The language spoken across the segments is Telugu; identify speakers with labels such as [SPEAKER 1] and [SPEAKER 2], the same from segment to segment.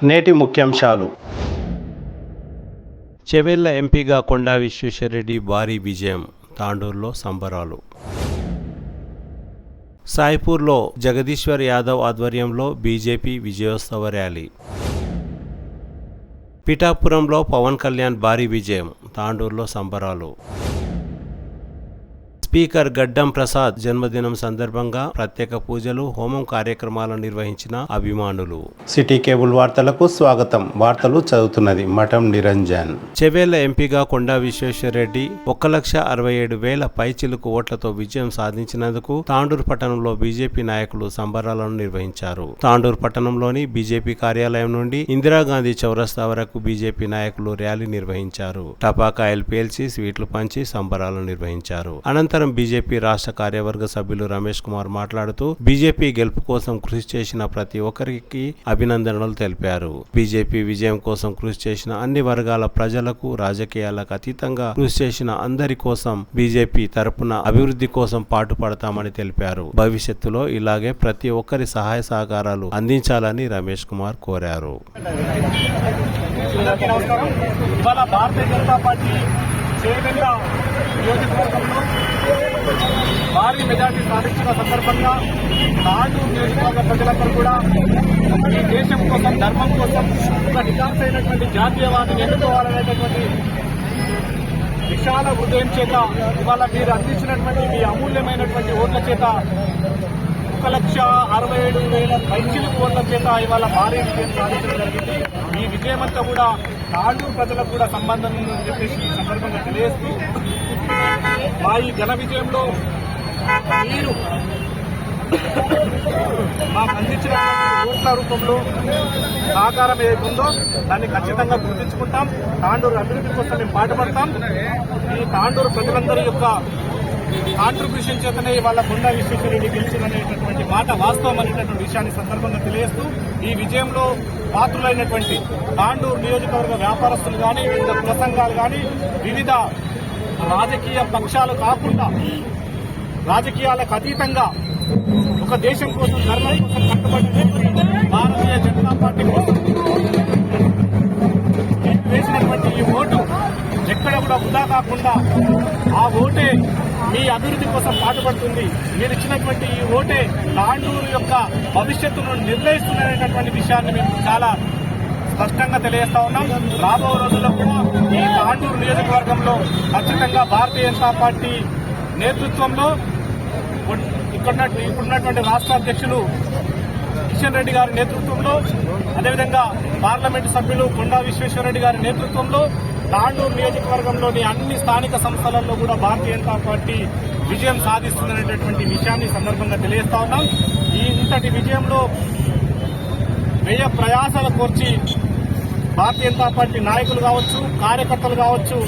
[SPEAKER 1] నేటి ముఖ్యాంశాలు. చేవెళ్ల ఎంపీగా కొండా విశ్వేశ్వరరెడ్డి భారీ విజయం, తాండూరులో సంబరాలు. సాయిపూర్లో జగదీశ్వర్ యాదవ్ ఆధ్వర్యంలో బీజేపీ విజయోత్సవ ర్యాలీ. పిఠాపురంలో పవన్ కళ్యాణ్ భారీ విజయం, తాండూరులో సంబరాలు. స్పీకర్ గడ్డం ప్రసాద్ జన్మదినం సందర్భంగా ప్రత్యేక పూజలు, హోమం కార్యక్రమాలను నిర్వహించిన అభిమానులు. సిటీ కేబుల్ వార్తలకు స్వాగతం. వార్తలు చదువుతున్నది మఠం నిరంజన్. చేవెళ్ల ఎంపీగా కొండా విశ్వేశ్వరరెడ్డి 1,67,000 పైచిలుకు ఓట్లతో విజయం సాధించినందుకు తాండూరు పట్టణంలో బీజేపీ నాయకులు సంబరాలను నిర్వహించారు. తాండూరు పట్టణంలోని బీజేపీ కార్యాలయం నుండి ఇందిరాగాంధీ చౌరస్తా వరకు బీజేపీ నాయకులు ర్యాలీ నిర్వహించారు. టపాకాయలు పేల్చి స్వీట్లు పంచి సంబరాలను నిర్వహించారు. అనంతరం బీజేపీ రాష్ట్ర కార్యవర్గ సభ్యులు రమేష్ కుమార్ మాట్లాడుతూ బీజేపీ గెలుపు కోసం కృషి చేసిన ప్రతి ఒక్కరికి అభినందనలు తెలిపారు. బీజేపీ విజయం కోసం కృషి చేసిన అన్ని వర్గాల ప్రజలకు, రాజకీయాలకు అతీతంగా కృషి చేసిన అందరి కోసం బీజేపీ తరపున అభివృద్ధి కోసం పాటుపడతామని తెలిపారు. భవిష్యత్తులో ఇలాగే ప్రతి ఒక్కరి సహాయ సహకారాలు అందించాలని రమేష్ కుమార్ కోరారు.
[SPEAKER 2] చేవెళ్ల నియోజకవర్గంలో భారీ మెజార్టీ సాధించిన సందర్భంగా తాండూరు నియోజకవర్గ ప్రజలందరూ కూడా ఈ దేశం కోసం, ధర్మం కోసం ఒక నికాసైనటువంటి జాతీయవాదిని ఎన్నుకోవాలనేటటువంటి విశాల హృదయం చేత ఇవాళ మీరు అందించినటువంటి మీ అమూల్యమైనటువంటి ఓట్ల చేత 1,67,000 పైచిలుకు ఓట్ల చేత ఇవాళ భారీ విజయం సాధించడం జరిగింది. ఈ విజయమంతా కూడా తాండూరు ప్రజలకు కూడా సంబంధం ఉందని చెప్పేసి ఈ సందర్భంగా తెలియజేస్తూ, మా ఈ ఘన విజయంలో మీరు మాకు అందించిన ఓట్ల రూపంలో సహకారం ఏదైతుందో దాన్ని ఖచ్చితంగా గుర్తించుకుంటాం. తాండూరు అభివృద్ధి కోసం మేము పాటుపడతాం. ఈ తాండూరు ప్రజలందరి యొక్క కాంట్రిబ్యూషన్ చేతనే ఇవాళ కొండా విశ్వేశ్వరరెడ్డి గెలిచిందనేటటువంటి మాట వాస్తవం అనేటటువంటి విషయాన్ని సందర్భంగా తెలియజేస్తూ, ఈ విజయంలో పాత్రులైనటువంటి తాండూరు నియోజకవర్గ వ్యాపారస్తులు కానీ, వివిధ కుల సంఘాలు కానీ, వివిధ రాజకీయ పక్షాలు కాకుండా రాజకీయాలకు అతీతంగా ఒక దేశం కోసం, ధర్మం కోసం కట్టుబడినటువంటి భారతీయ జనతా పార్టీ కోసం వేసినటువంటి ఈ ఓటు ఎక్కడ కూడా వృధా కాకుండా ఆ ఓటే మీ అభివృద్ధి కోసం పాటుపడుతుంది. మీరు ఇచ్చినటువంటి ఈ ఓటే తాండూరు యొక్క భవిష్యత్తును నిర్ణయిస్తున్నటువంటి విషయాన్ని మేము చాలా స్పష్టంగా తెలియజేస్తా ఉన్నాం. రాబో రోజుల్లో కూడా ఈ తాండూరు నియోజకవర్గంలో ఖచ్చితంగా భారతీయ జనతా పార్టీ నేతృత్వంలో ఇప్పుడున్నటువంటి రాష్ట్ర అధ్యక్షులు కిషన్ రెడ్డి గారి నేతృత్వంలో, అదేవిధంగా పార్లమెంటు సభ్యులు కొండా విశ్వేశ్వరరెడ్డి గారి నేతృత్వంలో తాండూరు నియోజకవర్గంలోని అన్ని స్థానిక సంస్థలలో కూడా భారతీయ జనతా పార్టీ విజయం సాధిస్తుందనేటటువంటి విషయాన్ని సందర్భంగా తెలియజేస్తా ఉన్నాం. ఈ ఇంతటి విజయంలో వ్యయ ప్రయాసాల కోర్చి భారతీయ జనతా పార్టీ నాయకులు కావచ్చు, కార్యకర్తలు కావచ్చు,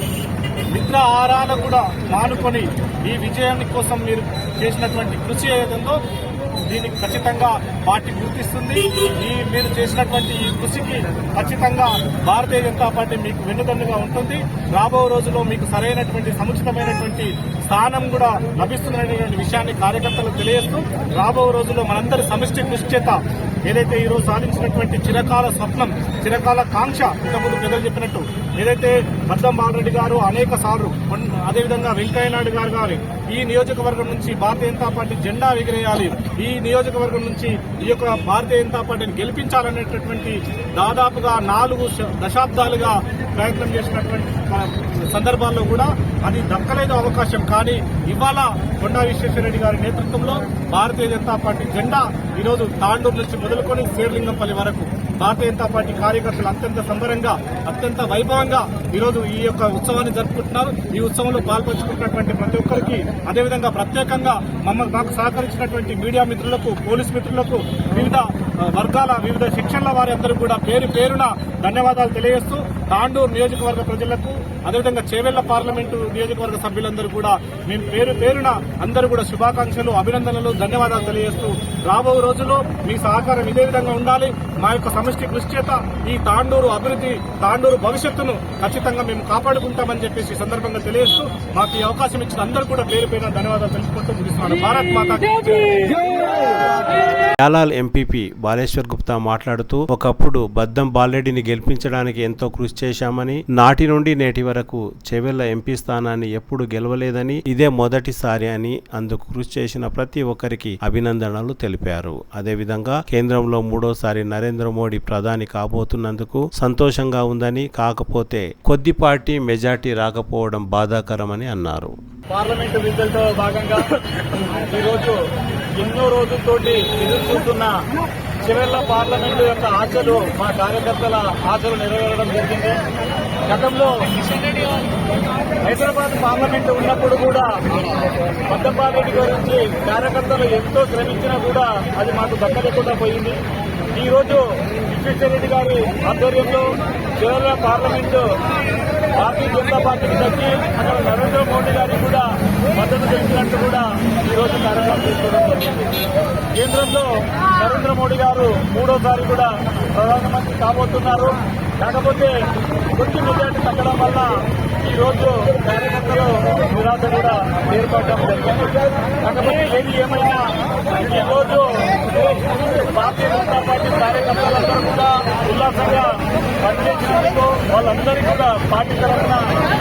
[SPEAKER 2] నిద్ర ఆహారాలు కూడా మానుకొని ఈ విజయాన్ని కోసం మీరు చేసినటువంటి కృషి ఏదైందో దీనికి ఖచ్చితంగా పార్టీ గుర్తిస్తుంది. మీరు చేసినటువంటి ఈ కృషికి ఖచ్చితంగా భారతీయ జనతా పార్టీ మీకు వెన్నుదన్నుగా ఉంటుంది. రాబో రోజుల్లో మీకు సరైనటువంటి సముచితమైనటువంటి స్థానం కూడా లభిస్తుందనేటువంటి విషయాన్ని కార్యకర్తలకు తెలియజేస్తూ, రాబో రోజుల్లో మనందరి సమిష్టి కృషి చేత ఏదైతే ఈరోజు సాధించినటువంటి చిరకాల స్వప్నం, చిరకాల కాంక్ష, ఇంతకుముందు పెద్దలు చెప్పినట్టు ఏదైతే మద్దం బాలరెడ్డి గారు అనేక సార్లు, అదేవిధంగా వెంకయ్యనాయుడు గారు ఈ నియోజకవర్గం నుంచి భారతీయ జనతా పార్టీ జెండా ఎగిరేయాలి, ఈ నియోజకవర్గం నుంచి ఈ యొక్క భారతీయ జనతా పార్టీని గెలిపించాలనేటటువంటి దాదాపుగా 4 దశాబ్దాలుగా ప్రయత్నం చేసినటువంటి సందర్భాల్లో కూడా అది దక్కలేదు అవకాశం. కానీ ఇవాళ కొండా విశ్వేశ్వరరెడ్డి గారి నేతృత్వంలో భారతీయ జనతా పార్టీ జెండా ఈరోజు తాండూరు నుంచి మొదలుకొని శేర్లింగంపల్లి వరకు భారతీయ జనతా పార్టీ కార్యకర్తలు అత్యంత సంబరంగా, అత్యంత వైభవంగా ఈరోజు ఈ యొక్క ఉత్సవాన్ని జరుపుకుంటున్నారు. ఈ ఉత్సవంలో పాల్పంచుకున్నటువంటి ప్రతి ఒక్కరికి, అదేవిధంగా ప్రత్యేకంగా మాకు సహకరించినటువంటి మీడియా మిత్రులకు, పోలీస్ మిత్రులకు, వివిధ వర్గాల, వివిధ సెక్షన్ల వారి అందరూ కూడా పేరు పేరున ధన్యవాదాలు తెలియజేస్తూ, తాండూరు నియోజకవర్గ ప్రజలకు, అదేవిధంగా చేవెళ్ల పార్లమెంటు నియోజకవర్గ సభ్యులందరూ కూడా మేము పేరు పేరున అందరూ కూడా శుభాకాంక్షలు, అభినందనలు, ధన్యవాదాలు తెలియజేస్తూ, రాబో రోజుల్లో మీ సహకారం ఇదే విధంగా ఉండాలి. మా యొక్క సమిష్టి కృషి చేత ఈ తాండూరు అభివృద్ధి, తాండూరు భవిష్యత్తును ఖచ్చితంగా మేము కాపాడుకుంటామని చెప్పేసి సందర్భంగా తెలియజేస్తూ, మాకు ఈ అవకాశం ఇచ్చిన అందరూ కూడా పేరు పేరున ధన్యవాదాలు తెలుసుకుంటూ ముగిస్తున్నాను. భారత్ మాతా కీ జై.
[SPEAKER 1] యాలాల్ ఎంపీపీ బాలేశ్వర్ గుప్తా మాట్లాడుతూ ఒకప్పుడు బద్దం బాలరెడ్డిని గెలిపించడానికి ఎంతో కృషి చేశామని, నాటి నుండి నేటి వరకు చెవెళ్ల ఎంపీ స్థానాన్ని ఎప్పుడు గెలవలేదని, ఇదే మొదటిసారి అని అందుకు కృషి చేసిన ప్రతి ఒక్కరికి అభినందనలు తెలిపారు. అదేవిధంగా కేంద్రంలో మూడోసారి నరేంద్ర మోడీ ప్రధాని కాబోతున్నందుకు సంతోషంగా ఉందని, కాకపోతే కొద్దిపాటి మెజార్టీ రాకపోవడం బాధాకరమని అన్నారు.
[SPEAKER 3] పార్లమెంటు విధులతో భాగంగా ఈరోజు ఎన్నో రోజులతోటి ఎదురు చూస్తున్న చివరిలో పార్లమెంటు యొక్క ఆశలు, మా కార్యకర్తల ఆశలు నెరవేరడం జరిగింది. గతంలో హైదరాబాద్ పార్లమెంటు ఉన్నప్పుడు కూడా బద్దం గురించి కార్యకర్తలు ఎంతో శ్రమించినా కూడా అది మాకు దక్కలేకుండా పోయింది. ఈ రోజు విశ్వేశ్వరరెడ్డి గారి ఆధ్వర్యంలో చివరిలో పార్లమెంటు భారతీయ జనతా పార్టీకి దక్కి అక్కడ నరేంద్ర మోడీ గారికి కూడా మద్దతు తెలిపినట్టు కూడా ఈ రోజు కార్యక్రమం తీసుకోవడం జరిగింది. కేంద్రంలో నరేంద్ర మోడీ గారు మూడోసారి కూడా ప్రధానమంత్రి కాబోతున్నారు. కాకపోతే కొద్ది మెజార్టీ తగ్గడం వల్ల ఈ రోజు కార్యకర్తలు నిరాశ కూడా ఏర్పడడం జరిగింది. కాకపోతే ఏది ఏమైనా ఈ రోజు భారతీయ జనతా పార్టీ కార్యకర్తలందరూ కూడా ఉల్లాసంగా పనిచేసినందుకు వాళ్ళందరికీ కూడా పార్టీ తరఫున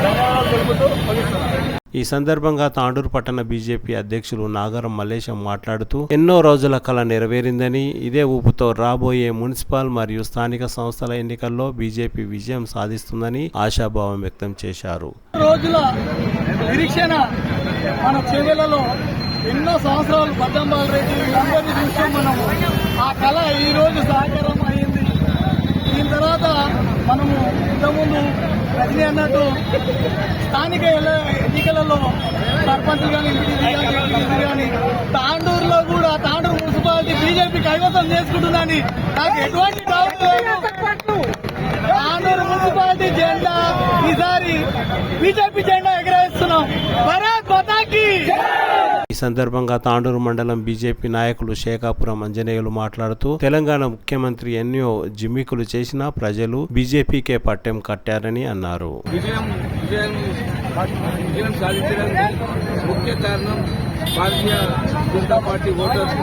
[SPEAKER 3] ధన్యవాదాలు తెలుపుతూ ముగిస్తున్నారు.
[SPEAKER 1] ఈ సందర్భంగా తాండూరు పట్టణ బీజేపీ అధ్యక్షులు నాగరం మల్లేశం మాట్లాడుతూ ఎన్నో రోజుల కల నెరవేరిందని, ఇదే ఊపుతో రాబోయే మున్సిపల్ మరియు స్థానిక సంస్థల ఎన్నికల్లో బీజేపీ విజయం సాధిస్తుందని ఆశాభావం వ్యక్తం చేశారు.
[SPEAKER 3] రోజుల నిరీక్షణ మన చెవెలలో ఎన్నో సంవత్సరాలు బద్దం బాలరెడ్డి వీళ్ళందరినీ చూసాం మనం. ఆ కళ ఈ రోజు సాకారం అయింది. దీని తర్వాత మనము ఇంతకుముందు రజనీ అన్నట్టు స్థానిక ఎన్నికలలో సర్పంచ్లు కానీ ఎంపీటీసీ కానీ తాండూరులో కూడా తాండూరు మున్సిపాలిటీ బీజేపీ కైవసం చేసుకుంటుందని నాకు ఎటువంటి డౌట్ లేదు. తాండూరు మున్సిపాలిటీ జెండా ఈసారి బీజేపీ జెండా ఎగరేస్తున్నాం. భారత్ మాతా కీ.
[SPEAKER 1] ఈ సందర్భంగా తాండూరు మండలం బీజేపీ నాయకులు శేఖాపురం అంజనేయులు మాట్లాడుతూ తెలంగాణ ముఖ్యమంత్రి ఎన్నో జిమ్మికులు చేసినా ప్రజలు బీజేపీకే పట్టెం కట్టారని అన్నారు.
[SPEAKER 4] విజయం సాధించడానికి ముఖ్య కారణం భారతీయ జనతా పార్టీ ఓటర్లు.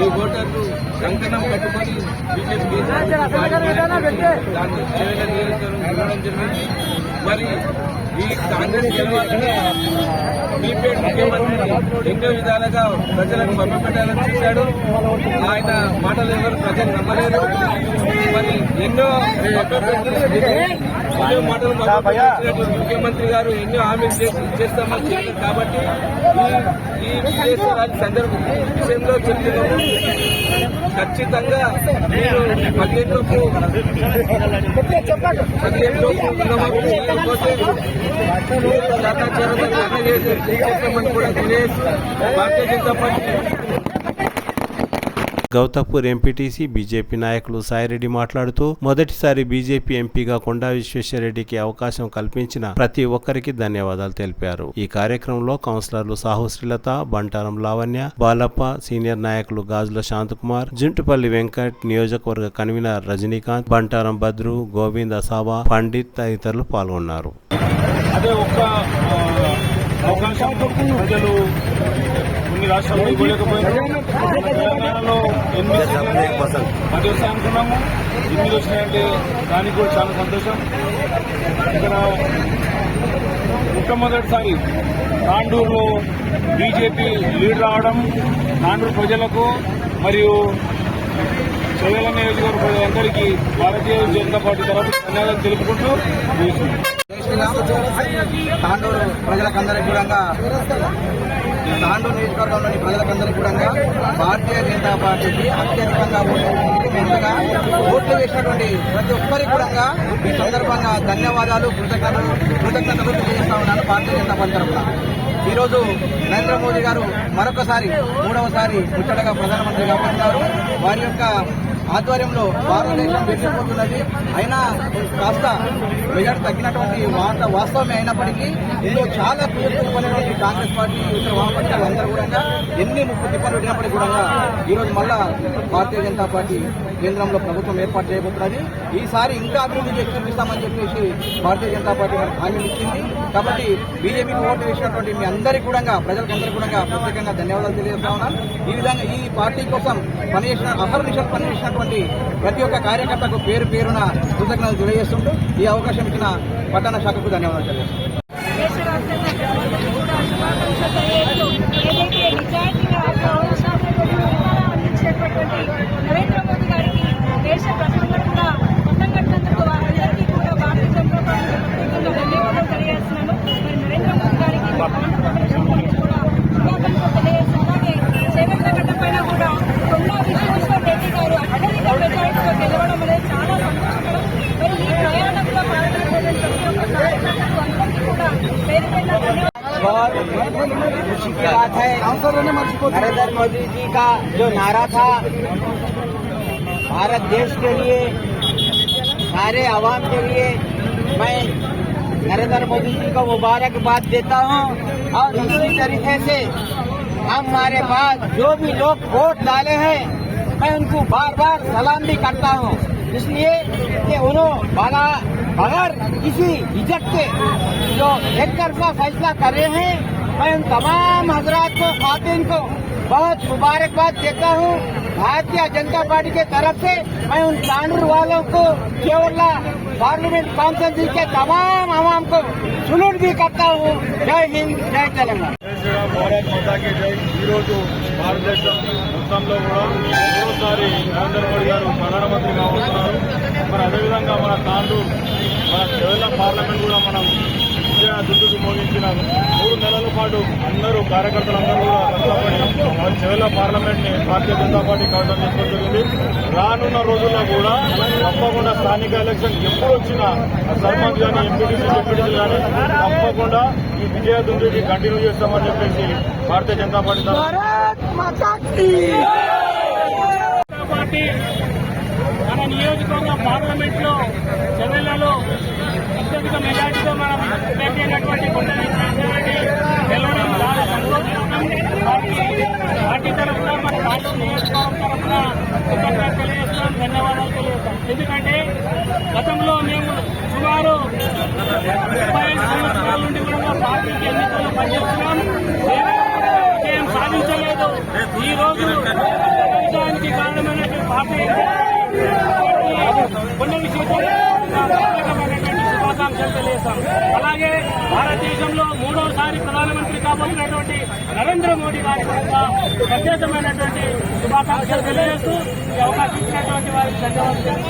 [SPEAKER 4] ఈ ఓటర్లు కంకణం కట్టుకొని బీజేపీ దాన్ని చేయడం జరిగింది. మరి ఈ కాంగ్రెస్ గెలవాలని బీపీఎడ్ ముఖ్యమంత్రి ఎన్నో విధాలుగా ప్రజలకు మభ్యపెట్టాలని చూశాడు. ఆయన మాటలు ఎవరు ప్రజలు నమ్మలేదు. మరి ఎన్నో మాటలు ముఖ్యమంత్రి గారు ఎన్నో హామీలు చేస్తామని చెప్పారు. కాబట్టి ఈ సందర్భం విషయంలో చెప్తున్నాము, ఖచ్చితంగా మీరు 17లోపు ఉన్నకపోతే చేస్తామని కూడా తెలియజేస్తూ Bharatiya Janata party
[SPEAKER 1] గౌతపూర్ MPTC BJP నాయకులు సాయిరెడ్డి మాట్లాడుతూ మొదటిసారి బీజేపీ ఎంపీగా కొండా విశ్వేశ్వరరెడ్డికి అవకాశం కల్పించిన ప్రతి ఒక్కరికి ధన్యవాదాలు తెలిపారు. ఈ కార్యక్రమంలో కౌన్సిలర్లు సాహు శ్రీలత, బంటారం లావణ్య, బాలప్ప, సీనియర్ నాయకులు గాజుల శాంతకుమార్, జుంటుపల్లి వెంకట్, నియోజకవర్గ కన్వీనర్ రజనీకాంత్, బంటారం భద్రు, గోవింద్ అసావా, పండిత్ తదితరులు పాల్గొన్నారు.
[SPEAKER 2] అదే ఒక్క అవకాశం ప్రజలు కొన్ని రాష్ట్రాల్లో ఇవ్వలేకపోయారు. తెలంగాణలో 8 పదవి అనుకున్నాము, 8 వచ్చినాయంటే దానికి కూడా చాలా సంతోషం. ఇక్కడ మొట్టమొదటిసారి తాండూరులో బీజేపీ లీడ్ రావడం తాండూరు ప్రజలకు మరియు చెవెళ్ల నియోజకవర్గ ప్రజలందరికీ భారతీయ జనతా పార్టీ తరఫున ధన్యవాదాలు తెలుపుకుంటూ
[SPEAKER 5] తాండూరు ప్రజలకందరికీ కూడా, తాండూరు నియోజకవర్గంలోని ప్రజలకందరికీ కూడా భారతీయ జనతా పార్టీకి అత్యధికంగా ఓట్లు వేసినటువంటి ప్రతి ఒక్కరికి కూడా ఈ సందర్భంగా ధన్యవాదాలు, కృతజ్ఞతలు తెలియజేస్తా ఉన్నాను భారతీయ జనతా పార్టీ తరఫున. ఈరోజు నరేంద్ర మోదీ గారు మరొకసారి 3వసారి ముచ్చటగా ప్రధానమంత్రి కాబోతున్నారు. వారి యొక్క ఆధ్వర్యంలో భారతదేశం వెళ్లిపోతున్నది. అయినా కాస్త మెజార్టీ తగ్గినటువంటి వాస్తవమే అయినప్పటికీ ఇందులో చాలా పనినటువంటి కాంగ్రెస్ పార్టీ, ఇతర వామపక్షాలు అందరూ కూడా ఎన్ని ముప్పు తిప్పలు పెట్టినప్పటికీ కూడా ఈరోజు మళ్ళా భారతీయ జనతా పార్టీ కేంద్రంలో ప్రభుత్వం ఏర్పాటు చేయబోతున్నది. ఈసారి ఇంకా అభివృద్ధి చేసి చూపిస్తామని చెప్పేసి భారతీయ జనతా పార్టీ హామీ ఇచ్చింది. కాబట్టి బీజేపీకి ఓటు వేసినటువంటి మీ అందరికీ కూడా, ప్రజలకందరికీ కూడా ప్రత్యేకంగా ధన్యవాదాలు తెలియజేస్తా ఉన్నాను. ఈ విధంగా ఈ పార్టీ కోసం అహర్నిశలు పనిచేసిన చేసినటువంటి ప్రతి ఒక్క కార్యకర్తకు పేరు పేరున కృతజ్ఞతలు తెలియజేస్తుంటూ ఈ అవకాశం ఇచ్చిన పట్టణ శాఖకు ధన్యవాదాలు తెలియజేస్తున్నాను.
[SPEAKER 6] దేశవ్యాప్తంగా ప్రజలకు కూడా శుభాకాంక్షలు తెలియజేస్తూ ఏదైతే నిజాయితీగా అందించినటువంటి నరేంద్ర మోదీ గారికి దేశ ప్రజలందరూ కూడా పట్టం కట్టినందుకు వారందరికీ కూడా భారతీయ జనతా పార్టీ ప్రత్యేకంగా ధన్యవాదాలు తెలియజేస్తున్నాను. మరి నరేంద్ర మోదీ గారికి ఆంధ్రప్రదేశ్ కూడా శుభాకాంక్షలు తెలియజేస్తూ అలాగే చేవెళ్ల గడ్డ పైన కూడా కొండా విశ్వేశ్వర రెడ్డి గారు అత్యధిక మెజారిటీతో గెలవడం అనేది చాలా సంతోషకరం. మరి ఈ ప్రయాణంలో పాల్గొనేటువంటి ప్రతి ఒక్క కార్యకర్తకు అందరికీ కూడా పేరు పేరున ధన్యవాదాలు.
[SPEAKER 5] बहुत खुशी की बात है नरेंद्र मोदी जी का जो नारा था भारत देश के लिए सारे आवाम के लिए, मैं नरेंद्र मोदी जी को मुबारकबाद देता हूं। और इसी तरीके से हमारे पास जो भी लोग वोट डाले हैं मैं उनको बार बार सलाम भी करता हूं, इसलिए कि उन्होंने बगैर किसी हिचक के जो एक तरफा फैसला कर रहे हैं, मैं उन तमाम हजरात को, खातिन को बहुत मुबारकबाद देता हूं। भारतीय जनता पार्टी के तरफ से मैं उन तांडूर वालों को, केवला पार्लियामेंट काउंसिल के तमाम आवाम को सलूट भी करता हूं। जय हिंद, जय तेलंगाना।
[SPEAKER 3] భారత్ మాతాకి జై. ఈరోజు భారతదేశం మొత్తంలో కూడా మూడోసారి నరేంద్ర మోడీ గారు ప్రధానమంత్రి కాబోతున్నారు. మరి అదేవిధంగా మన తాండూరు, మన చెవెళ్ల పార్లమెంట్ కూడా మనం విజయ దుందుకు మోగించిన 3 నెలల పాటు అందరూ కార్యకర్తలందరూ కూడా కష్టపడి మన చెవెళ్ల పార్లమెంట్ ని భారతీయ జనతా పార్టీ కవసం చేసుకోవడం జరిగింది. రానున్న రోజుల్లో కూడా తప్పకుండా స్థానిక ఎలక్షన్ ఎప్పుడు వచ్చినా సర్పంచ్ కానీ, ఎంపీటీసీ, డిప్యూటీసీ కానీ తప్పకుండా ఈ విజయ దుందుకి కంటిన్యూ చేస్తామని చెప్పేసి భారతీయ జనతా పార్టీ
[SPEAKER 2] మన నియోజకవర్గ పార్లమెంట్ లో చెవెళ్లలో అత్యధిక మెజార్టీతో మనం అయినటువంటి కొండ గెలవడం చాలా సంతోషకరం. పార్టీ తరఫున మన రాష్ట్ర నియోజకవర్గం తరఫున కృతజ్ఞతలు తెలియజేస్తాం, ధన్యవాదాలు తెలియజేస్తాం. ఎందుకంటే గతంలో మేము సుమారు 35 సంవత్సరాల నుండి కూడా పార్టీకి ఎన్నికల్లో పనిచేస్తున్నాం, విజయం సాధించలేదు. ఈ రోజు విజయానికి కారణమైనటువంటి పార్టీ కొన్ని విషయాలు శుభాకాంక్షలు తెలియజేస్తాం. అలాగే భారతదేశంలో 3వసారి ప్రధానమంత్రి కాబోతున్నటువంటి నరేంద్ర మోడీ గారి కూడా ప్రత్యేకమైనటువంటి శుభాకాంక్షలు తెలియజేస్తూ ఈ అవకాశం ఇచ్చినటువంటి వారికి ధన్యవాదాలు.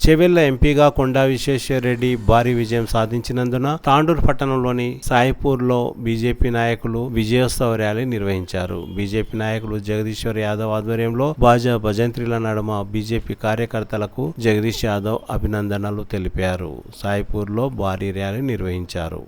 [SPEAKER 1] చెవెళ్ల ఎంపీగా కొండా విశ్వేశ్వరరెడ్డి భారీ విజయం సాధించినందున తాండూరు పట్టణంలోని సాయిపూర్లో బీజేపీ నాయకులు విజయోత్సవ ర్యాలీ నిర్వహించారు. బీజేపీ నాయకులు జగదీశ్వర్ యాదవ్ ఆధ్వర్యంలో బాజా భజంత్రీల నడుమ బీజేపీ కార్యకర్తలకు జగదీష్ యాదవ్ అభినందనలు తెలిపారు. సాయిపూర్లో భారీ ర్యాలీ నిర్వహించారు.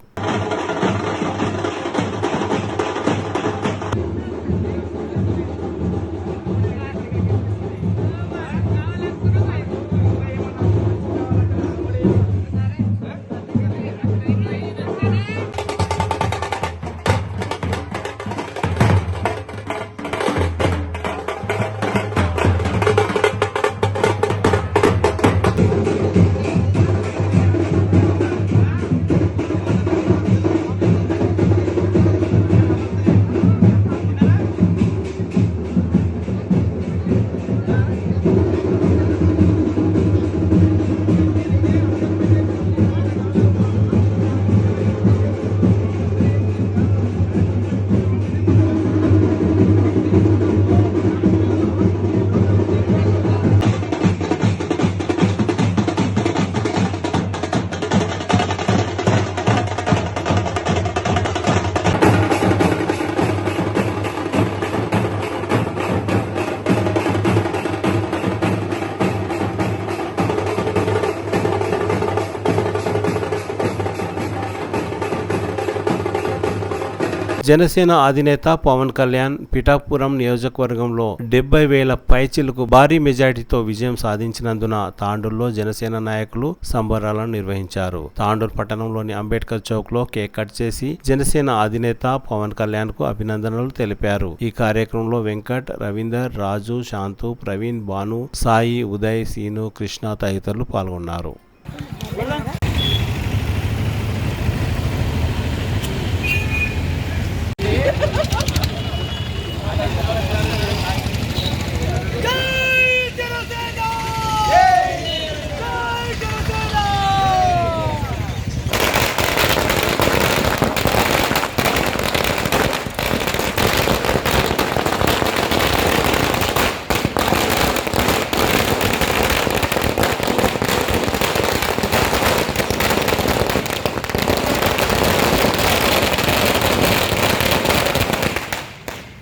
[SPEAKER 1] జనసేన అధినేత పవన్ కళ్యాణ్ పిఠాపురం నియోజకవర్గంలో 70,000 పైచిలకు భారీ మెజార్టీతో విజయం సాధించినందున తాండూరులో జనసేన నాయకులు సంబరాలను నిర్వహించారు. తాండూరు పట్టణంలోని అంబేద్కర్ చౌక్ లో కేక్ కట్ చేసి జనసేన అధినేత పవన్ కళ్యాణ్ కు అభినందనలు తెలిపారు. ఈ కార్యక్రమంలో వెంకట్, రవీందర్, రాజు, శాంతు, ప్రవీణ్, భాను, సాయి, ఉదయ్, సీను, కృష్ణ తదితరులు పాల్గొన్నారు.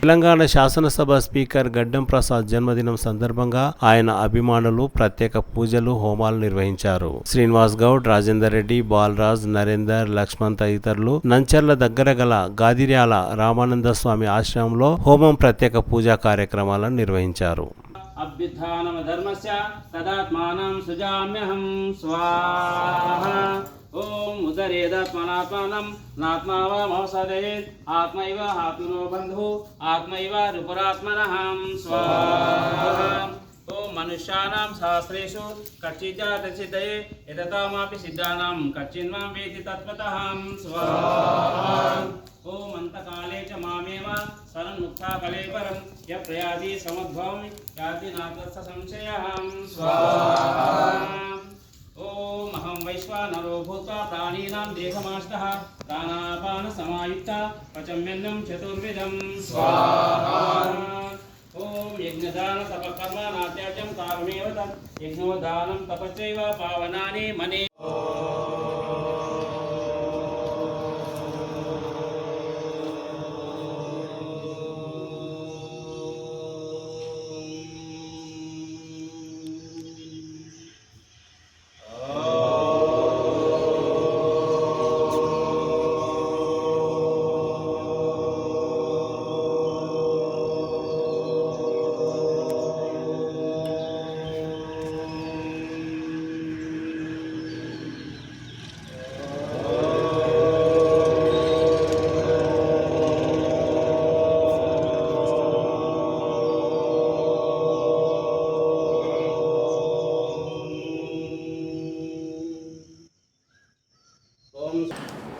[SPEAKER 1] తెలంగాణ శాసనసభ స్పీకర్ గడ్డం ప్రసాద్ జన్మదినం సందర్భంగా ఆయన అభిమానులు ప్రత్యేక పూజలు హోమాలు నిర్వహించారు. శ్రీనివాస్ గౌడ్, రాజేందర్ రెడ్డి, బాలరాజ్, నరేందర్, లక్ష్మణ్ తదితరులు నంచర్ల దగ్గర గల గాదిర్యాల రామానంద స్వామి ఆశ్రమంలో హోమం ప్రత్యేక పూజా కార్యక్రమాలను నిర్వహించారు.
[SPEAKER 4] అభ్యుత్థానం ధర్మస్య తదాత్మానం సృజామ్యహం స్వాహా. ఓం ఉదరేదాత్మనాత్మానం నాత్మావా మహసదేత్ ఆత్మైవ ఆత్మనో బంధు ఆత్మైవ రుపురాత్మనః స్వాహా. ఓం మనుష్యానాం సహస్రేషు కచ్చిజ్జాతసిద్ధయే యతతామాపి సిద్ధానాం కచ్చిన్మాం వేతి తత్వతః స్వాహా. ఓం అంతకాలే చ మామేవ సరన్ముక్తా కలేపరం య ప్రయాది సమద్భవం యాతి నాతస్స సంశయః స్వాహా. ఓం అహం వైశ్వానరో భూత్వా ప్రాణీనాం దేహమాశ్రితః ప్రాణాపాన సమాయుక్త పచమ్యన్నం చతుర్విధం స్వాహా. ఓం యజ్ఞదాన తపకర్మ నాత్యాజ్యం కారమేవ తత్ యజ్ఞోదానం తపశ్చైవ పావనాని మనే.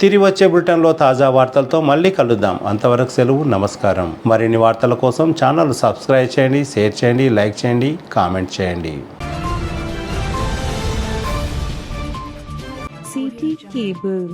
[SPEAKER 1] తిరిగి వచ్చే బులెటిన్లో తాజా వార్తలతో మళ్ళీ కలుద్దాం. అంతవరకు సెలవు, నమస్కారం. మరిన్ని వార్తల కోసం ఛానల్ సబ్స్క్రైబ్ చేయండి, షేర్ చేయండి, లైక్ చేయండి, కామెంట్ చేయండి.
[SPEAKER 7] CT Cable